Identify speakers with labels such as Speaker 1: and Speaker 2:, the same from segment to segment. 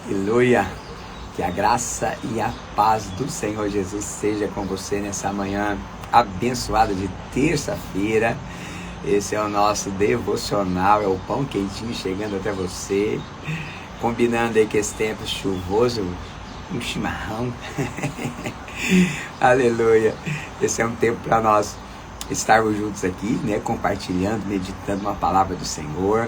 Speaker 1: Aleluia! Que a graça e a paz do Senhor Jesus seja com você nessa manhã abençoada de terça-feira. Esse é o nosso devocional, é o pão quentinho chegando até você, combinando aí com esse tempo chuvoso, um chimarrão. Aleluia! Esse é um tempo para nós estarmos juntos aqui, né, compartilhando, meditando uma palavra do Senhor,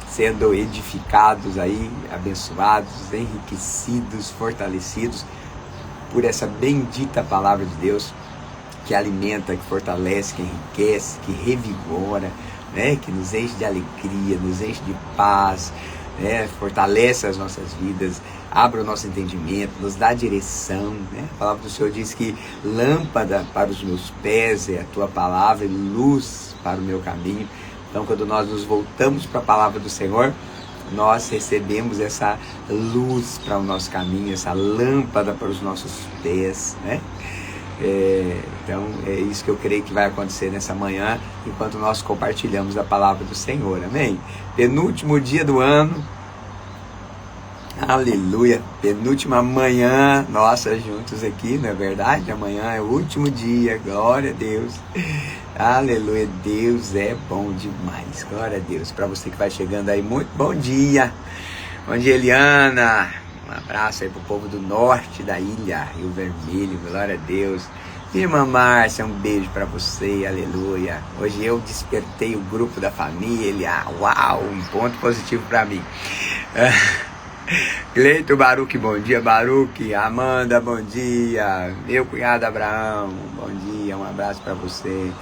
Speaker 1: sendo edificados aí, abençoados, enriquecidos, fortalecidos por essa bendita palavra de Deus que alimenta, que fortalece, que enriquece, que revigora, né, que nos enche de alegria, nos enche de paz, né, fortalece as nossas vidas, abre o nosso entendimento, nos dá direção, né? A palavra do Senhor diz que lâmpada para os meus pés é a tua palavra e luz para o meu caminho. Então, quando nós nos voltamos para a palavra do Senhor, nós recebemos essa luz para o nosso caminho, essa lâmpada para os nossos pés, né? Então, é isso que eu creio que vai acontecer nessa manhã, enquanto nós compartilhamos a palavra do Senhor, amém? Penúltimo dia do ano, aleluia, penúltima manhã nossa juntos aqui, não é verdade? Amanhã é o último dia, glória a Deus, aleluia, Deus é bom demais, glória a Deus. Para você que vai chegando aí, muito bom dia, Eliana, um abraço aí pro povo do norte da ilha, Rio Vermelho, glória a Deus. Irmã Márcia, um beijo para você, aleluia. Hoje eu despertei o grupo da família, uau, um ponto positivo para mim. Cleito Baruque, bom dia, Baruque. Amanda, bom dia. Meu cunhado Abraão, bom dia, um abraço para você.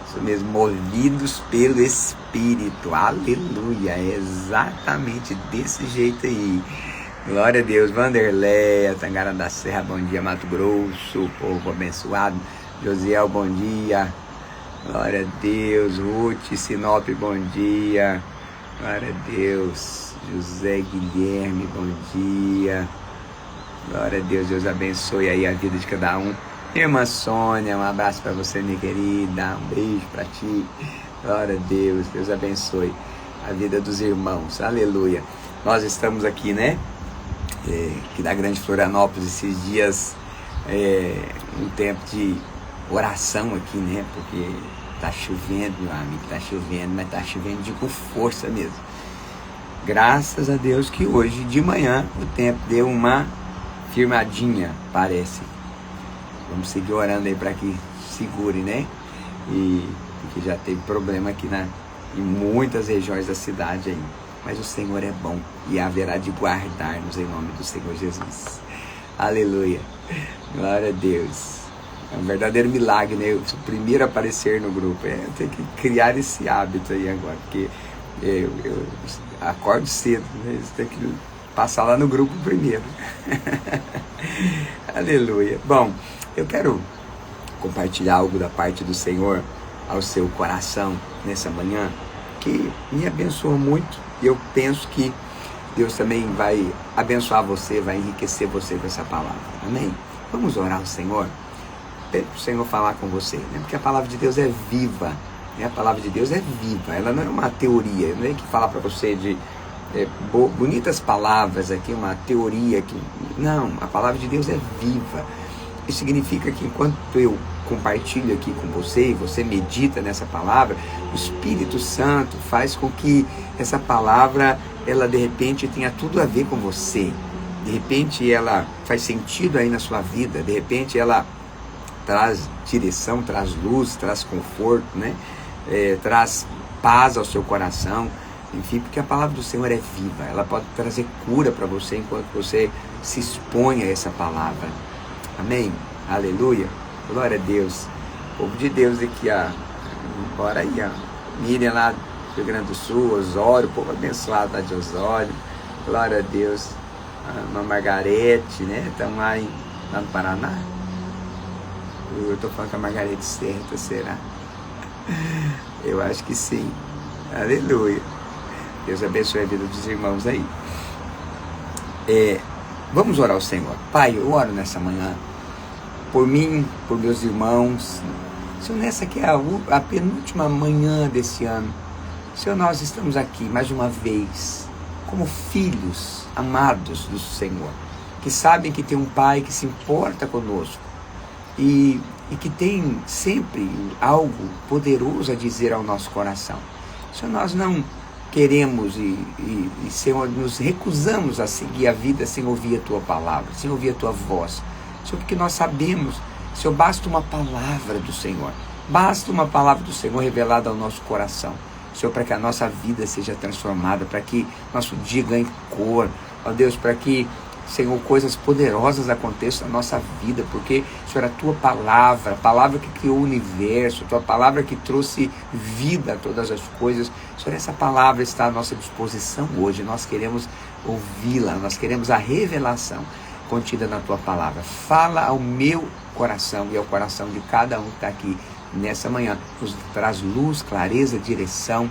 Speaker 1: Isso mesmo, movidos pelo Espírito, aleluia, é exatamente desse jeito aí. Glória a Deus. Vanderleia, Tangará da Serra, bom dia. Mato Grosso, povo abençoado. Josiel, bom dia. Glória a Deus. Ruth, Sinop, bom dia. Glória a Deus. José Guilherme, bom dia. Glória a Deus, Deus abençoe aí a vida de cada um. Irmã Sônia, um abraço para você, minha querida. Um beijo para ti. Glória a Deus, Deus abençoe a vida dos irmãos. Aleluia. Nós estamos aqui, né? Que da Grande Florianópolis, esses dias, um tempo de oração aqui, né? Porque tá chovendo, meu amigo, tá chovendo, mas tá chovendo com força mesmo. Graças a Deus que hoje de manhã o tempo deu uma firmadinha, parece. Vamos seguir orando aí para que segure, né? Porque já teve problema aqui em muitas regiões da cidade aí. Mas o Senhor é bom e haverá de guardar-nos em nome do Senhor Jesus. Aleluia. Glória a Deus. É um verdadeiro milagre, né? Eu sou o primeiro a aparecer no grupo. Eu tenho que criar esse hábito aí agora, porque eu acordo cedo, né? Você tem que passar lá no grupo primeiro. Aleluia. Bom, eu quero compartilhar algo da parte do Senhor ao seu coração nessa manhã, que me abençoou muito. E eu penso que Deus também vai abençoar você, vai enriquecer você com essa palavra. Amém? Vamos orar ao Senhor? Pede para o Senhor falar com você, né? Porque a palavra de Deus é viva. Né? A palavra de Deus é viva. Ela não é uma teoria. Não é que falar para você de bonitas palavras aqui, uma teoria aqui. Não, a palavra de Deus é viva. Isso significa que enquanto eu compartilho aqui com você e você medita nessa palavra, o Espírito Santo faz com que essa palavra, ela de repente tenha tudo a ver com você. De repente ela faz sentido aí na sua vida, de repente ela traz direção, traz luz, traz conforto, né? Traz paz ao seu coração, enfim, porque a palavra do Senhor é viva, ela pode trazer cura para você enquanto você se expõe a essa palavra. Amém? Aleluia. Glória a Deus. O povo de Deus aqui, bora aí, Miriam lá do Rio Grande do Sul, Osório, o povo abençoado lá de Osório. Glória a Deus. A irmã Margarete, né? Estamos lá no Paraná. Eu estou falando com a Margarete certa, será? Eu acho que sim. Aleluia. Deus abençoe a vida dos irmãos aí. Vamos orar ao Senhor. Pai, eu oro nessa manhã por mim, por meus irmãos. Senhor, nessa que é a penúltima manhã desse ano. Senhor, nós estamos aqui mais uma vez como filhos amados do Senhor, que sabem que tem um Pai que se importa conosco e que tem sempre algo poderoso a dizer ao nosso coração. Se nós não queremos Senhor, nos recusamos a seguir a vida sem ouvir a Tua palavra, sem ouvir a Tua voz, Senhor, porque nós sabemos, Senhor, basta uma palavra do Senhor, basta uma palavra do Senhor revelada ao nosso coração, Senhor, para que a nossa vida seja transformada, para que nosso dia ganhe cor, ó Deus, para que, Senhor, coisas poderosas aconteçam na nossa vida, porque, Senhor, a Tua palavra, a palavra que criou o universo, a Tua palavra que trouxe vida a todas as coisas, Senhor, essa palavra está à nossa disposição hoje, nós queremos ouvi-la, nós queremos a revelação contida na Tua palavra. Fala ao meu coração e ao coração de cada um que está aqui nessa manhã, nos traz luz, clareza, direção,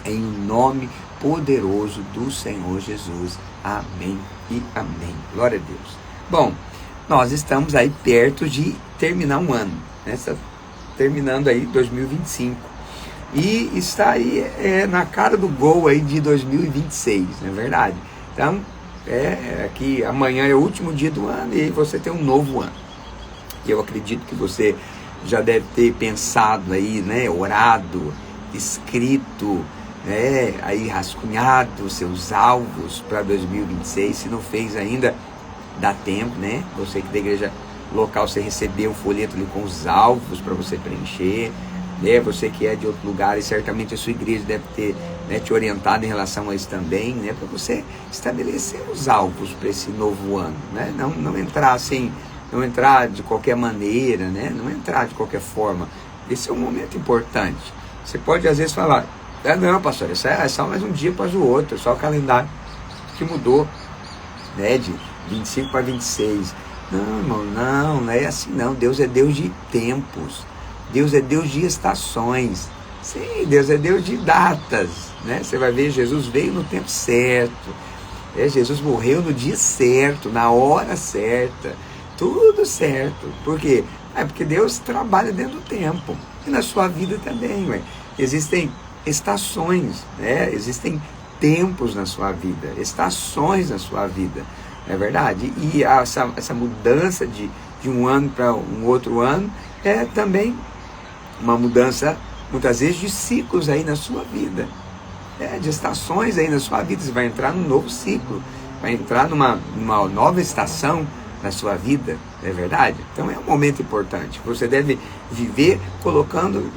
Speaker 1: em nome poderoso do Senhor Jesus. Amém e amém. Glória a Deus. Bom, nós estamos aí perto de terminar um ano, né? Está terminando aí 2025 e está aí na cara do gol aí de 2026, não é verdade? Então, aqui amanhã é o último dia do ano e você tem um novo ano. E eu acredito que você já deve ter pensado aí, né? Orado, escrito, aí rascunhado seus alvos para 2026. Se não fez ainda, dá tempo, né? Você que da igreja local, você recebeu um folheto ali com os alvos para você preencher, né? Você que é de outro lugar e certamente a sua igreja deve ter, né, te orientado em relação a isso também, né? Para você estabelecer os alvos para esse novo ano, né? Não entrar assim, não entrar de qualquer maneira, né? Não entrar de qualquer forma. Esse é um momento importante. Você pode às vezes falar: não, pastor, isso é só mais um dia após o outro, só o calendário que mudou, né, de 25 para 26. Não, irmão, não é assim não. Deus é Deus de tempos, Deus é Deus de estações, sim, Deus é Deus de datas, né? Você vai ver, Jesus veio no tempo certo, Jesus morreu no dia certo, na hora certa, tudo certo. Por quê? Porque Deus trabalha dentro do tempo, e na sua vida também, ué. Existem estações, né? Existem tempos na sua vida, estações na sua vida, não é verdade? E essa mudança de um ano para um outro ano é também uma mudança, muitas vezes, de ciclos aí na sua vida, de estações aí na sua vida. Você vai entrar num novo ciclo, vai entrar numa nova estação na sua vida, não é verdade? Então é um momento importante. Você deve viver colocando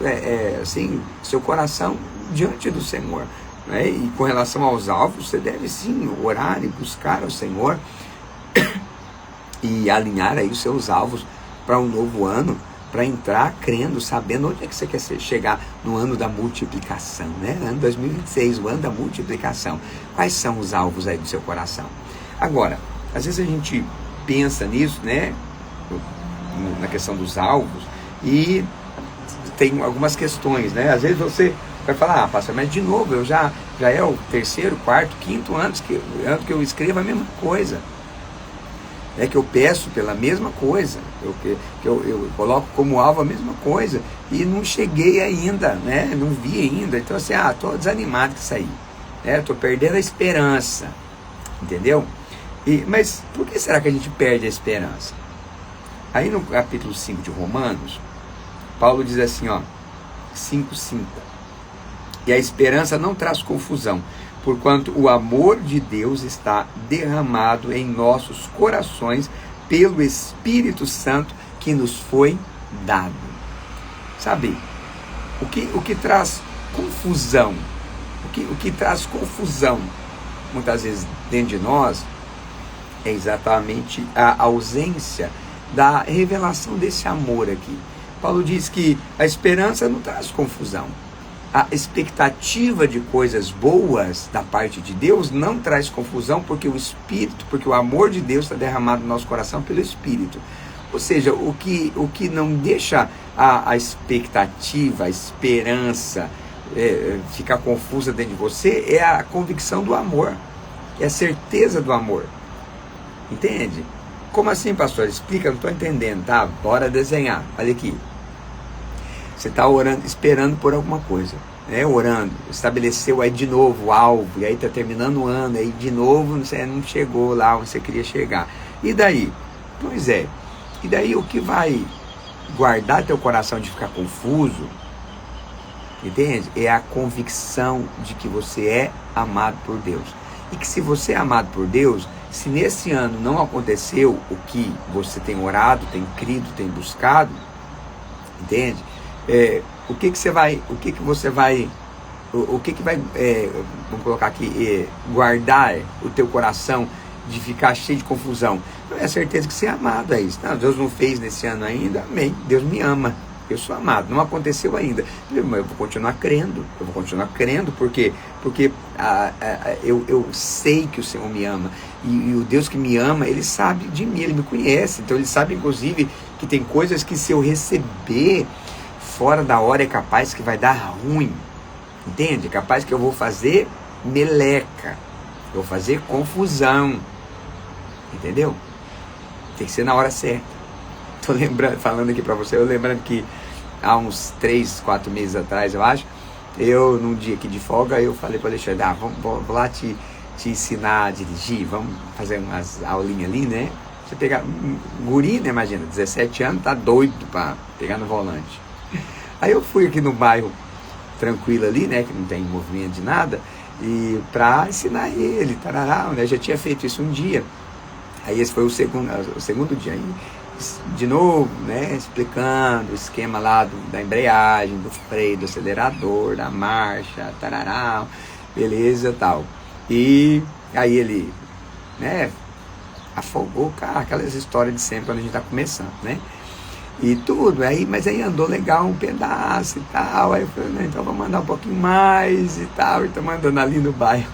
Speaker 1: assim, seu coração diante do Senhor, né? E com relação aos alvos, você deve sim orar e buscar ao Senhor e alinhar aí os seus alvos para um novo ano, para entrar crendo, sabendo onde é que você quer chegar no ano da multiplicação, né? Ano 2026, o ano da multiplicação. Quais são os alvos aí do seu coração? Agora, às vezes a gente pensa nisso, né? Na questão dos alvos, e tem algumas questões, né? Às vezes você vai falar: pastor, mas de novo, eu já é o terceiro, quarto, quinto ano que eu escrevo a mesma coisa, que eu peço pela mesma coisa, que eu coloco como alvo a mesma coisa, e não cheguei ainda, né? Não vi ainda. Então assim, estou desanimado com isso aí, estou perdendo a esperança, entendeu? Mas por que será que a gente perde a esperança? Aí no capítulo 5 de Romanos, Paulo diz assim, 5:5: e a esperança não traz confusão, porquanto o amor de Deus está derramado em nossos corações pelo Espírito Santo que nos foi dado. Sabe, o que traz confusão, o que traz confusão muitas vezes dentro de nós é exatamente a ausência da revelação desse amor aqui. Paulo diz que a esperança não traz confusão. A expectativa de coisas boas da parte de Deus não traz confusão, porque o Espírito, porque o amor de Deus está derramado no nosso coração pelo Espírito. Ou seja, o que não deixa a expectativa, a esperança ficar confusa dentro de você é a convicção do amor, é a certeza do amor. Entende? Como assim, pastor? Explica, não estou entendendo, tá? Bora desenhar. Olha aqui. Você está orando, esperando por alguma coisa. né, orando, estabeleceu aí de novo o alvo, e aí está terminando o ano, aí de novo você não chegou lá onde você queria chegar. E daí? Pois é, e daí o que vai guardar teu coração de ficar confuso, entende? É a convicção de que você é amado por Deus. E que se você é amado por Deus, se nesse ano não aconteceu o que você tem orado, tem crido, tem buscado, entende? O que você vai, vamos colocar aqui, guardar o teu coração de ficar cheio de confusão? É a certeza que você é amado, é isso. Não, Deus não fez nesse ano ainda, amém, Deus me ama, eu sou amado, não aconteceu ainda, mas eu vou continuar crendo, porque eu sei que o Senhor me ama, e o Deus que me ama, Ele sabe de mim, Ele me conhece, então Ele sabe inclusive que tem coisas que se eu receber fora da hora é capaz que vai dar ruim, entende? É capaz que eu vou fazer meleca, eu vou fazer confusão, entendeu? Tem que ser na hora certa. Tô lembrando, falando aqui pra você, eu lembrando que há uns 3, 4 meses atrás, eu acho, eu num dia aqui de folga, eu falei para Alexandre, vou lá te ensinar a dirigir, vamos fazer umas aulinhas ali, né? Você pegar um guri, né, imagina, 17 anos, tá doido pra pegar no volante. Aí eu fui aqui no bairro tranquilo ali, né, que não tem movimento de nada, e pra ensinar ele, tarará, né, eu já tinha feito isso um dia. Aí esse foi o segundo dia, aí, de novo, né, explicando o esquema lá da embreagem, do freio, do acelerador, da marcha, tarará, beleza, tal. E aí ele, né, afogou o carro, aquelas histórias de sempre quando a gente tá começando, né, e tudo, aí, mas aí andou legal um pedaço e tal, aí eu falei, né, então vamos andar um pouquinho mais e tal, e estamos andando ali no bairro.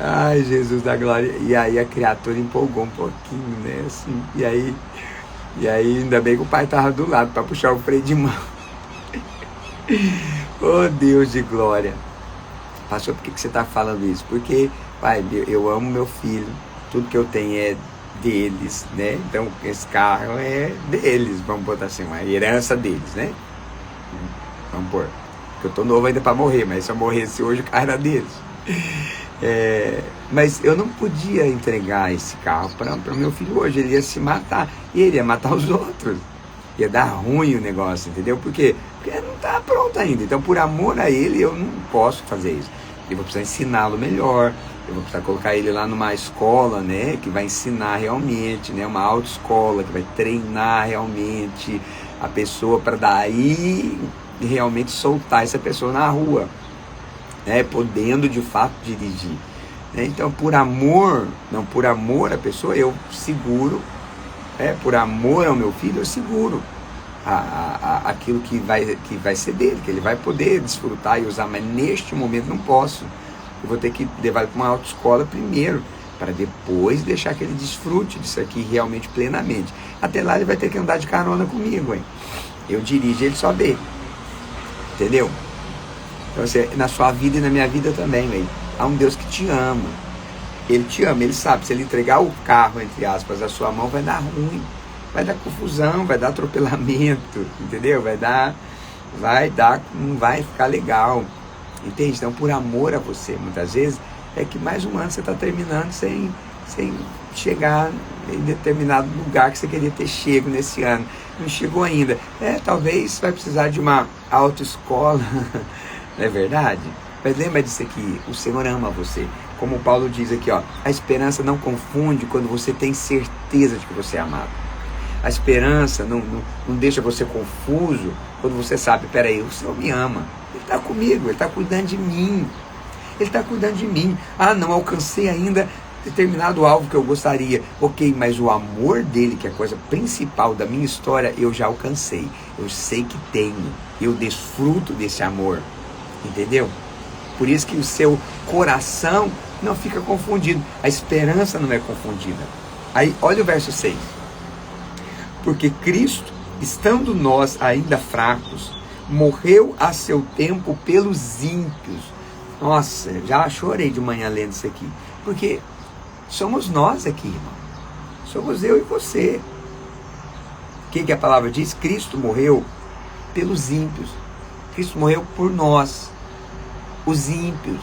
Speaker 1: Ai, Jesus da glória. E aí a criatura empolgou um pouquinho, né, assim, e aí ainda bem que o pai tava do lado para puxar o freio de mão. Oh, Deus de glória. Pastor, por que você tá falando isso? Porque, pai, eu amo meu filho, tudo que eu tenho é deles, né, então esse carro é deles, vamos botar assim, uma herança deles, né, vamos pôr, porque eu tô novo ainda para morrer, mas se eu morresse hoje o carro era deles. Mas eu não podia entregar esse carro para o meu filho hoje, ele ia se matar, e ele ia matar os outros, ia dar ruim o negócio, entendeu? Porque não está pronto ainda, então por amor a ele eu não posso fazer isso, eu vou precisar ensiná-lo melhor, eu vou precisar colocar ele lá numa escola, né, que vai ensinar realmente, né, uma autoescola que vai treinar realmente a pessoa para daí realmente soltar essa pessoa na rua, né, podendo de fato dirigir, né? Então por amor à pessoa eu seguro, por amor ao meu filho eu seguro aquilo que vai ser dele, que ele vai poder desfrutar e usar, mas neste momento não posso, eu vou ter que levar ele para uma autoescola primeiro, para depois deixar que ele desfrute disso aqui realmente plenamente. Até lá ele vai ter que andar de carona comigo, hein? Eu dirijo, ele só vê, entendeu? Então, assim, na sua vida e na minha vida também, véio, há um Deus que te ama. Ele te ama, ele sabe, se ele entregar o carro, entre aspas, da sua mão, vai dar ruim, vai dar confusão, vai dar atropelamento, entendeu? Não vai ficar legal, entende? Então, por amor a você, muitas vezes, é que mais um ano você está terminando sem chegar em determinado lugar que você queria ter chego nesse ano. Não chegou ainda. Talvez vai precisar de uma autoescola, não é verdade? Mas lembra disso aqui, o Senhor ama você. Como Paulo diz aqui, ó, a esperança não confunde quando você tem certeza de que você é amado. A esperança não deixa você confuso quando você sabe, peraí, o Senhor me ama. Ele está comigo, Ele está cuidando de mim. Ele está cuidando de mim. Ah, não alcancei ainda determinado alvo que eu gostaria. Ok, mas o amor dele, que é a coisa principal da minha história, eu já alcancei. Eu sei que tenho. Eu desfruto desse amor. Entendeu? Por isso que o seu coração não fica confundido. A esperança não é confundida. Aí, olha o verso 6. Porque Cristo, estando nós ainda fracos, morreu a seu tempo pelos ímpios. Nossa, já chorei de manhã lendo isso aqui. Porque somos nós aqui, irmão. Somos eu e você. O que a palavra diz? Cristo morreu pelos ímpios. Cristo morreu por nós, os ímpios,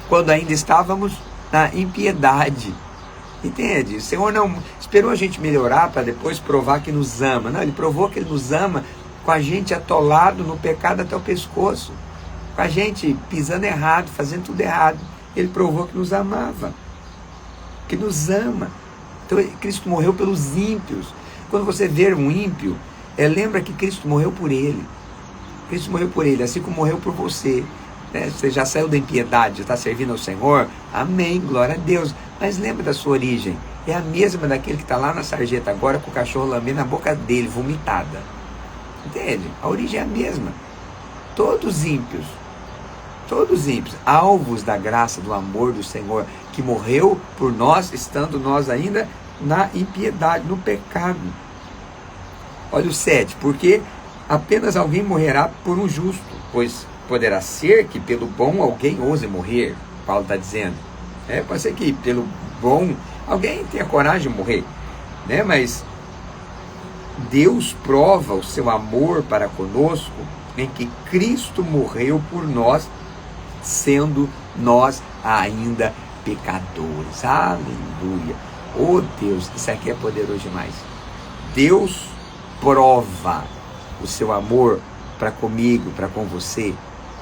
Speaker 1: quando ainda estávamos na impiedade. Entende? O Senhor não esperou a gente melhorar para depois provar que nos ama. Não, Ele provou que Ele nos ama com a gente atolado no pecado até o pescoço, com a gente pisando errado, fazendo tudo errado. Ele provou que nos amava, que nos ama. Então Cristo morreu pelos ímpios. Quando você vê um ímpio, lembra que Cristo morreu por ele. Cristo morreu por ele, assim como morreu por você. Você já saiu da impiedade, já está servindo ao Senhor? Amém, glória a Deus. Mas lembra da sua origem. É a mesma daquele que está lá na sarjeta agora com o cachorro lambendo a boca dele, vomitada. Entende? A origem é a mesma. Todos ímpios, alvos da graça, do amor do Senhor, que morreu por nós, estando nós ainda na impiedade, no pecado. Olha o 7, porque apenas alguém morrerá por um justo, pois poderá ser que pelo bom alguém ouse morrer, Paulo está dizendo. Pode ser que pelo bom alguém tenha coragem de morrer, mas Deus prova o seu amor para conosco em que Cristo morreu por nós, sendo nós ainda pecadores. Aleluia! Oh Deus, isso aqui é poderoso demais. Deus prova o seu amor para comigo, para com você.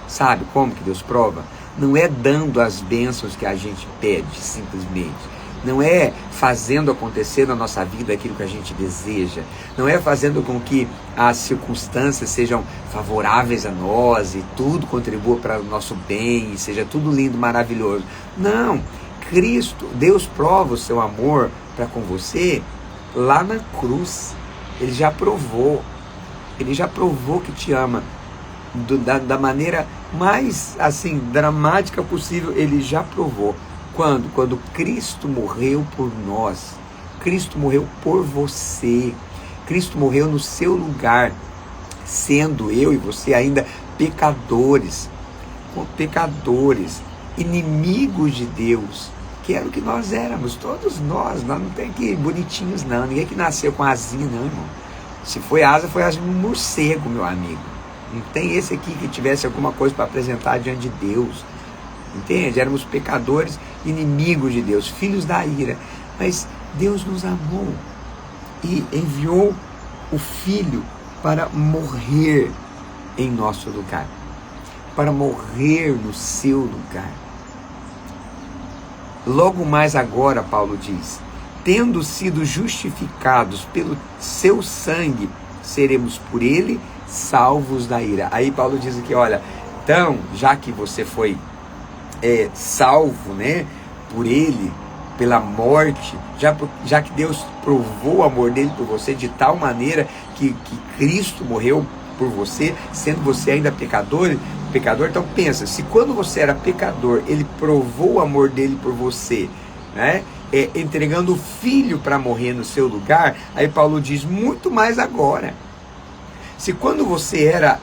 Speaker 1: Sabe como que Deus prova? Não é dando as bênçãos que a gente pede, simplesmente. Não é fazendo acontecer na nossa vida aquilo que a gente deseja. Não é fazendo com que as circunstâncias sejam favoráveis a nós e tudo contribua para o nosso bem, e seja tudo lindo, maravilhoso. Não. Cristo, Deus prova o seu amor para com você lá na cruz. Ele já provou. Ele já provou que te ama da maneira mais assim dramática possível. Ele já provou. Quando Cristo morreu por nós. Cristo morreu por você. Cristo morreu no seu lugar, sendo eu e você ainda pecadores, inimigos de Deus, que era o que nós éramos, todos nós. Não tem que bonitinhos não, ninguém que nasceu com asinha não, irmão. Se foi asa de um morcego, meu amigo. Não tem esse aqui que tivesse alguma coisa para apresentar diante de Deus. Entende? Éramos pecadores, inimigos de Deus, filhos da ira. Mas Deus nos amou e enviou o Filho para morrer em nosso lugar, para morrer no seu lugar. Logo mais agora, Paulo diz, tendo sido justificados pelo seu sangue, seremos por ele salvos da ira. Aí Paulo diz aqui, olha, então, já que você foi salvo, por ele, pela morte, já que Deus provou o amor dele por você de tal maneira que Cristo morreu por você, sendo você ainda pecador, então pensa, se quando você era pecador, ele provou o amor dele por você, entregando o Filho para morrer no seu lugar, aí Paulo diz, muito mais agora. Se quando você era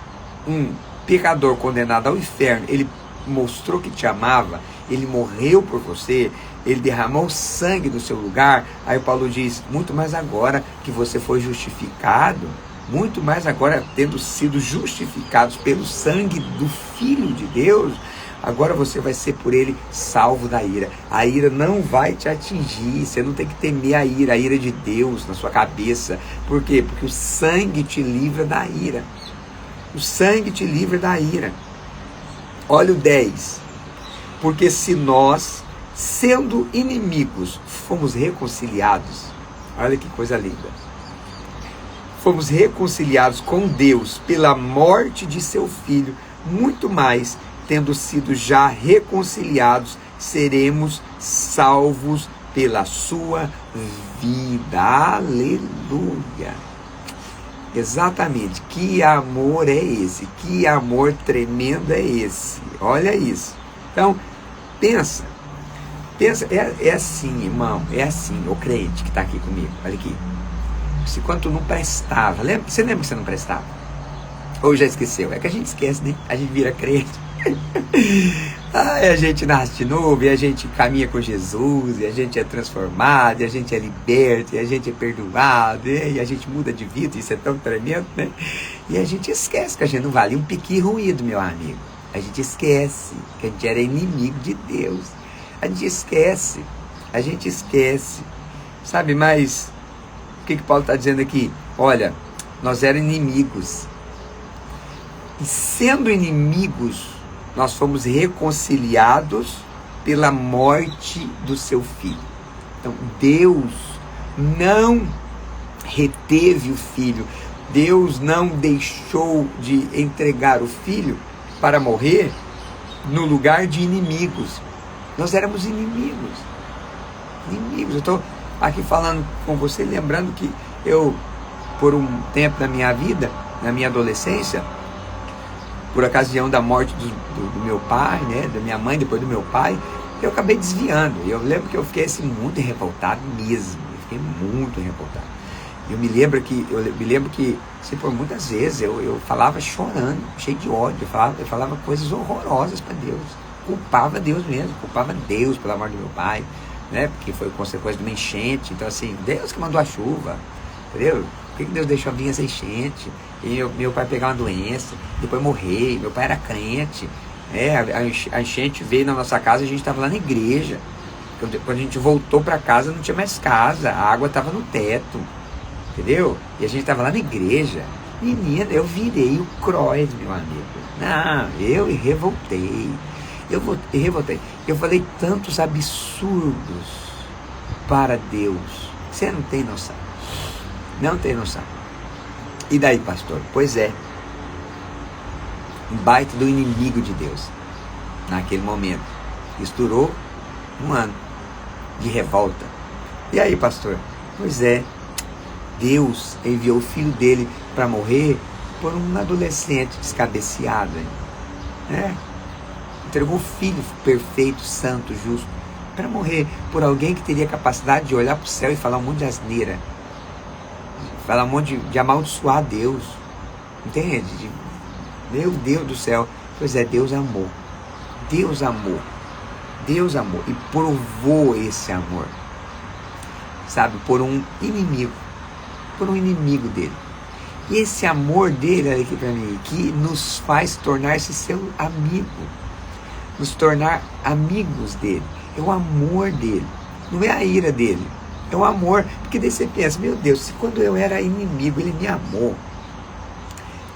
Speaker 1: um pecador condenado ao inferno, ele mostrou que te amava, ele morreu por você, ele derramou sangue no seu lugar, aí Paulo diz, muito mais agora que você foi justificado, muito mais agora tendo sido justificados pelo sangue do Filho de Deus, agora você vai ser por ele salvo da ira. A ira não vai te atingir, você não tem que temer a ira de Deus na sua cabeça. Por quê? Porque o sangue te livra da ira. O sangue te livra da ira. Olha o 10. Porque se nós, sendo inimigos, fomos reconciliados, olha que coisa linda, fomos reconciliados com Deus pela morte de seu Filho, muito mais, tendo sido já reconciliados, seremos salvos pela sua vida. Aleluia! Exatamente, que amor é esse? Que amor tremendo é esse? Olha isso. Então, pensa, é assim, irmão, é assim, o crente que está aqui comigo, olha aqui. Se quando tu não prestava, você lembra que você não prestava? Ou já esqueceu? É que a gente esquece, né? A gente vira crente. Aí a gente nasce de novo, e a gente caminha com Jesus, e a gente é transformado, e a gente é liberto, e a gente é perdoado, e a gente muda de vida, isso é tão tremendo, né? E a gente esquece que a gente não valia um piqui ruído, meu amigo. A gente esquece que a gente era inimigo de Deus. A gente esquece, sabe? Mas o que Paulo está dizendo aqui? Olha, nós éramos inimigos, e sendo inimigos, nós fomos reconciliados pela morte do seu filho. Então Deus não reteve o filho, Deus não deixou de entregar o filho para morrer no lugar de inimigos. Nós éramos inimigos. Eu estou aqui falando com você, lembrando que eu, por um tempo da minha vida, na minha adolescência, por ocasião da morte do meu pai, né, da minha mãe, depois do meu pai, eu acabei desviando. Eu lembro que eu fiquei assim, muito revoltado mesmo. Eu fiquei muito revoltado. Eu me lembro que assim, por muitas vezes eu falava chorando, cheio de ódio. Eu falava coisas horrorosas para Deus. Culpava Deus mesmo, culpava Deus pela morte do meu pai, né, porque foi consequência de uma enchente. Então assim, Deus que mandou a chuva, entendeu? Por que Deus deixou vir essa enchente? E meu pai pegar uma doença, depois morrer. Meu pai era crente, a enchente veio na nossa casa, a gente estava lá na igreja. Quando a gente voltou para casa, não tinha mais casa, a água estava no teto, entendeu? E a gente estava lá na igreja. Menina, eu virei o Croix, meu amigo. Não, eu revoltei. Eu falei tantos absurdos para Deus. Você não tem noção. Não tem noção. E daí, pastor? Pois é. Um baita do inimigo de Deus. Naquele momento. Isso durou um ano de revolta. E aí, pastor? Pois é. Deus enviou o filho dele para morrer por um adolescente descabeceado. Né? Entregou o filho perfeito, santo, justo, para morrer por alguém que teria capacidade de olhar para o céu e falar um monte de asneira. Falar um monte de amaldiçoar Deus. Entende? Meu Deus do céu. Pois é, Deus amou. Deus amou. Deus amou. E provou esse amor. Sabe? Por um inimigo. Por um inimigo dele. E esse amor dele, olha aqui para mim, que nos faz tornar-se seu amigo. Nos tornar amigos dele. É o amor dele. Não é a ira dele. É o amor. Porque daí você pensa, meu Deus, se quando eu era inimigo, ele me amou.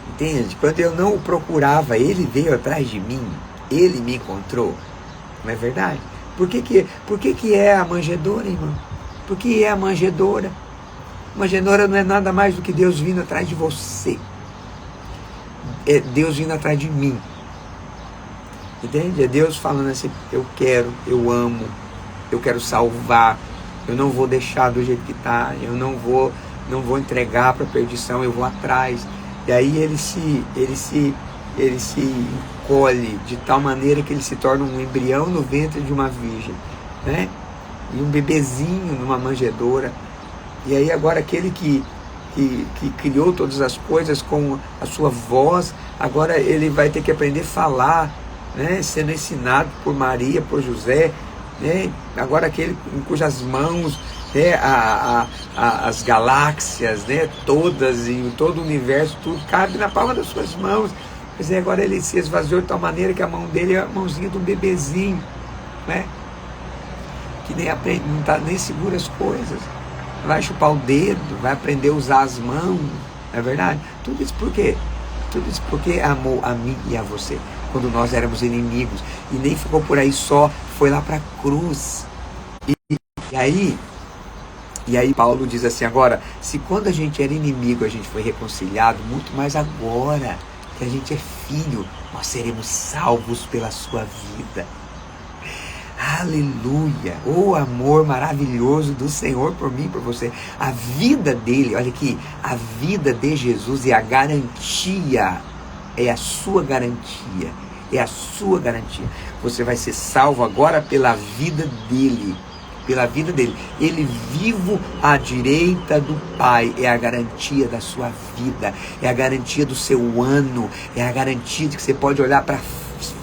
Speaker 1: Entende? Quando eu não o procurava, ele veio atrás de mim. Ele me encontrou. Não é verdade? Por que é a manjedoura, irmão? Por que é a manjedoura? Manjedoura não é nada mais do que Deus vindo atrás de você. É Deus vindo atrás de mim. Entende? É Deus falando assim, eu quero, eu amo, eu quero salvar, eu não vou deixar do jeito que está, eu não vou entregar para a perdição, eu vou atrás. E aí ele se encolhe de tal maneira que ele se torna um embrião no ventre de uma virgem, né? E um bebezinho numa manjedoura. E aí agora aquele que criou todas as coisas com a sua voz, agora ele vai ter que aprender a falar, né? Sendo ensinado por Maria, por José, né? Agora aquele em cujas mãos, né? As galáxias, né? Todas, em todo o universo, tudo cabe na palma das suas mãos. Pois é, agora ele se esvaziou de tal maneira que a mão dele é a mãozinha de um bebezinho, né? Que nem aprende, não tá, nem segura as coisas. Vai chupar o dedo, vai aprender a usar as mãos, não é verdade? Tudo isso por quê? Tudo isso porque amou a mim e a você, quando nós éramos inimigos. E nem ficou por aí só, foi lá para a cruz. E aí Paulo diz assim, agora, se quando a gente era inimigo a gente foi reconciliado, muito mais agora que a gente é filho, nós seremos salvos pela sua vida. Aleluia! O amor maravilhoso do Senhor por mim e por você. A vida dele, olha aqui, a vida de Jesus é a garantia, é a sua garantia, é a sua garantia. Você vai ser salvo agora pela vida dele, pela vida dele. Ele vivo à direita do Pai, é a garantia da sua vida, é a garantia do seu ano, é a garantia de que você pode olhar para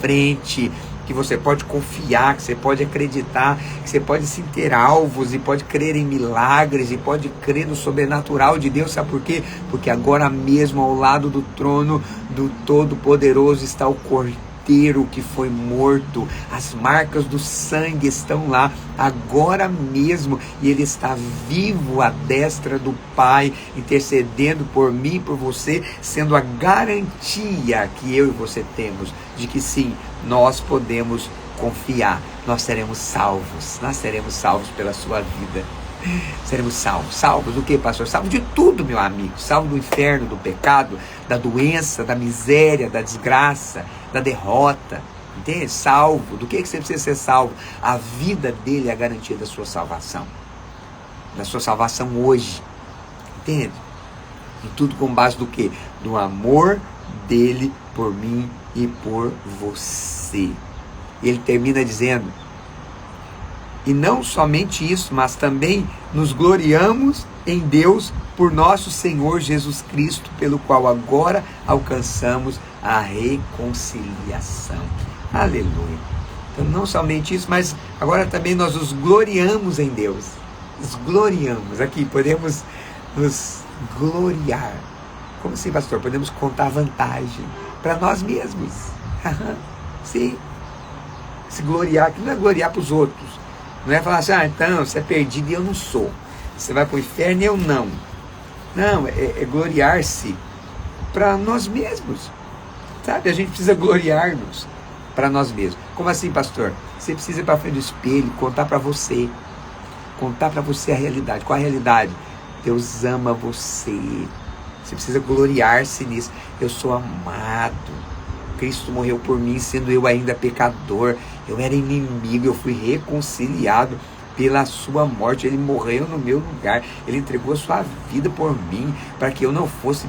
Speaker 1: frente, que que você pode confiar, que você pode acreditar, que você pode sim ter alvos e pode crer em milagres e pode crer no sobrenatural de Deus. Sabe por quê? Porque agora mesmo ao lado do trono do Todo-Poderoso está o Cordeiro que foi morto, as marcas do sangue estão lá agora mesmo, e ele está vivo à destra do Pai, intercedendo por mim e por você, sendo a garantia que eu e você temos de que sim, nós podemos confiar, nós seremos salvos pela sua vida. Seremos salvos. Salvos do que, pastor? Salvos de tudo, meu amigo. Salvos do inferno, do pecado, da doença, da miséria, da desgraça, da derrota. Entende? Salvo. Do que você precisa ser salvo? A vida dele é a garantia da sua salvação. Da sua salvação hoje. Entende? E tudo com base do quê? Do amor dele por mim e por você. E ele termina dizendo: e não somente isso, mas também nos gloriamos em Deus por nosso Senhor Jesus Cristo, pelo qual agora alcançamos a reconciliação. Aleluia. Então não somente isso, mas agora também nós nos gloriamos em Deus. Nos gloriamos. Aqui podemos nos gloriar. Como assim, pastor? Podemos contar vantagem para nós mesmos. Sim. Se gloriar, aqui não é gloriar para os outros. Não é falar assim, então, você é perdido e eu não sou. Você vai para o inferno e eu não. Não, é gloriar-se para nós mesmos. Sabe, a gente precisa gloriar-nos para nós mesmos. Como assim, pastor? Você precisa ir para frente do espelho, contar para você. Contar para você a realidade. Qual a realidade? Deus ama você. Você precisa gloriar-se nisso. Eu sou amado. Cristo morreu por mim, sendo eu ainda pecador. Eu era inimigo, eu fui reconciliado pela sua morte. Ele morreu no meu lugar. Ele entregou a sua vida por mim, para que eu não fosse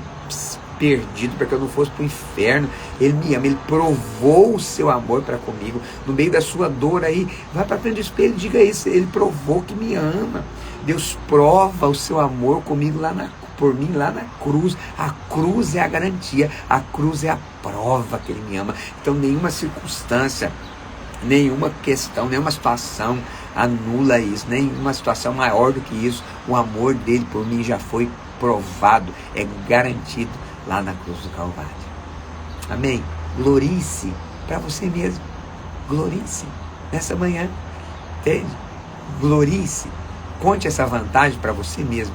Speaker 1: perdido, para que eu não fosse para o inferno. Ele me ama, ele provou o seu amor para comigo. No meio da sua dor aí, vai para frente do espelho e diga isso. Ele provou que me ama. Deus prova o seu amor comigo por mim lá na cruz. A cruz é a garantia, a cruz é a prova que ele me ama. Então nenhuma circunstância, nenhuma questão, nenhuma situação anula isso, nenhuma situação maior do que isso. O amor dele por mim já foi provado, é garantido lá na cruz do Calvário. Amém? Glorie-se para você mesmo. Glorie-se nessa manhã. Entende? Glorie-se. Conte essa vantagem para você mesmo,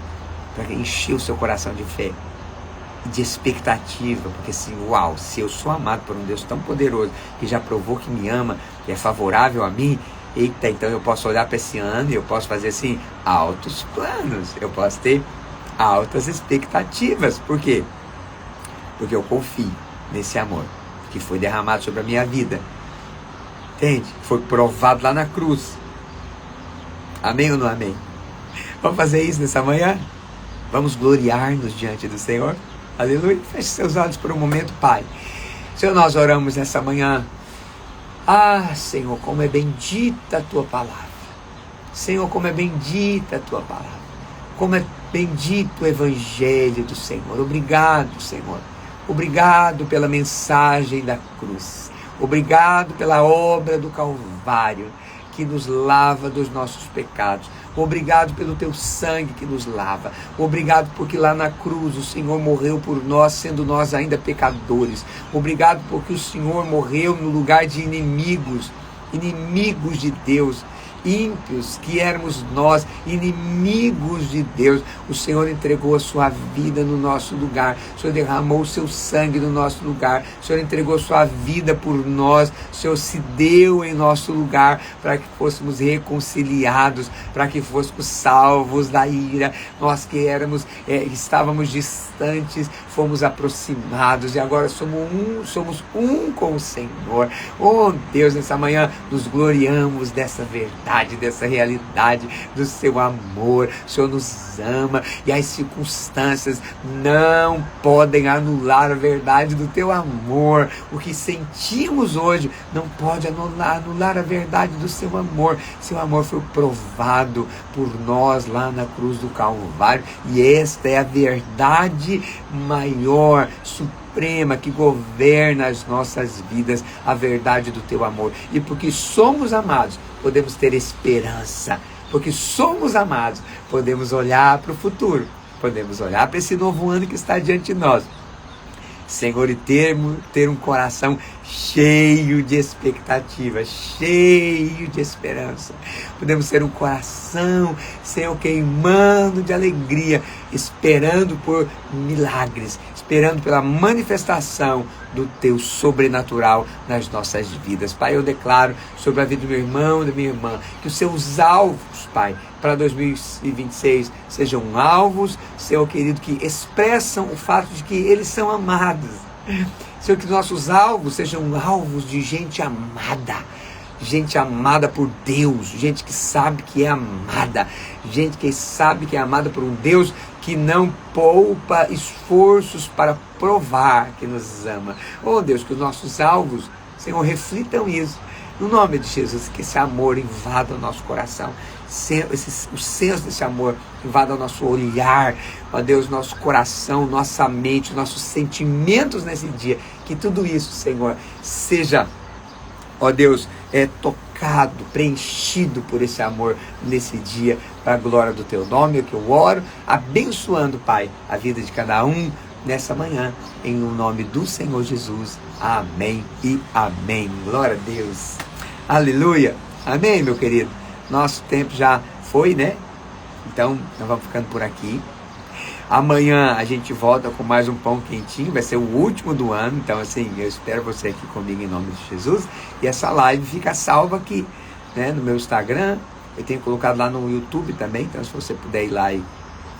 Speaker 1: para encher o seu coração de fé, de expectativa, porque assim, uau, se eu sou amado por um Deus tão poderoso, que já provou que me ama, que é favorável a mim, eita, então eu posso olhar para esse ano e eu posso fazer assim, altos planos, eu posso ter altas expectativas. Por quê? Porque eu confio nesse amor que foi derramado sobre a minha vida, entende? Foi provado lá na cruz. Amém ou não amém? Vamos fazer isso nessa manhã? Vamos gloriar-nos diante do Senhor? Aleluia. Feche seus olhos por um momento, Pai. Senhor, nós oramos nessa manhã. Ah, Senhor, como é bendita a Tua palavra. Senhor, como é bendita a Tua palavra. Como é bendito o Evangelho do Senhor. Obrigado, Senhor. Obrigado pela mensagem da cruz. Obrigado pela obra do Calvário, que nos lava dos nossos pecados. Obrigado pelo teu sangue que nos lava. Obrigado porque lá na cruz o Senhor morreu por nós, sendo nós ainda pecadores. Obrigado porque o Senhor morreu no lugar de inimigos de Deus, ímpios que éramos nós, inimigos de Deus. O Senhor entregou a sua vida no nosso lugar. O Senhor derramou o seu sangue no nosso lugar. O Senhor entregou a sua vida por nós. O Senhor se deu em nosso lugar para que fôssemos reconciliados, para que fôssemos salvos da ira. Nós que estávamos distantes, fomos aproximados e agora somos um com o Senhor. Oh Deus, nessa manhã nos gloriamos dessa verdade, dessa realidade do seu amor. O Senhor nos ama e as circunstâncias não podem anular a verdade do teu amor. O que sentimos hoje não pode anular a verdade do seu amor. Seu amor foi provado por nós lá na cruz do Calvário, e esta é a verdade maior, suprema, suprema que governa as nossas vidas, a verdade do teu amor. E porque somos amados, podemos ter esperança. Porque somos amados, podemos olhar para o futuro, podemos olhar para esse novo ano que está diante de nós, Senhor, e ter um coração cheio de expectativa, cheio de esperança. Podemos ter um coração, Senhor, queimando de alegria, esperando por milagres, esperando pela manifestação do teu sobrenatural nas nossas vidas. Pai, eu declaro sobre a vida do meu irmão e da minha irmã, que os seus alvos, Pai, para 2026 sejam alvos, Senhor querido, que expressam o fato de que eles são amados. Senhor, que nossos alvos sejam alvos de gente amada por Deus, gente que sabe que é amada, gente que sabe que é amada por um Deus que não poupa esforços para provar que nos ama. Oh Deus, que os nossos alvos, Senhor, reflitam isso. No nome de Jesus, que esse amor invada o nosso coração, o senso desse amor invada o nosso olhar, ó Deus, nosso coração, nossa mente, nossos sentimentos nesse dia. Que tudo isso, Senhor, seja, ó Deus, tocado, preenchido por esse amor nesse dia, para a glória do teu nome, que eu oro, abençoando, Pai, a vida de cada um nessa manhã, em nome do Senhor Jesus. Amém e amém. Glória a Deus. Aleluia. Amém, meu querido. Nosso tempo já foi, né? Então, nós vamos ficando por aqui. Amanhã a gente volta com mais um pão quentinho. Vai ser o último do ano. Então, assim, eu espero você aqui comigo em nome de Jesus. E essa live fica salva aqui, né, no meu Instagram. Eu tenho colocado lá no YouTube também. Então, se você puder ir lá e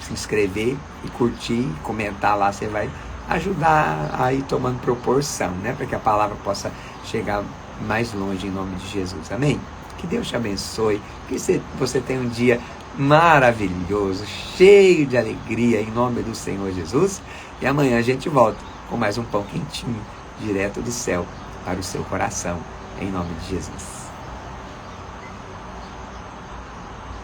Speaker 1: se inscrever e curtir, comentar lá, você vai ajudar a ir tomando proporção, né? Para que a palavra possa chegar mais longe em nome de Jesus. Amém? Que Deus te abençoe. Que você tenha um dia maravilhoso, cheio de alegria em nome do Senhor Jesus. E amanhã a gente volta com mais um pão quentinho, direto do céu para o seu coração, em nome de Jesus.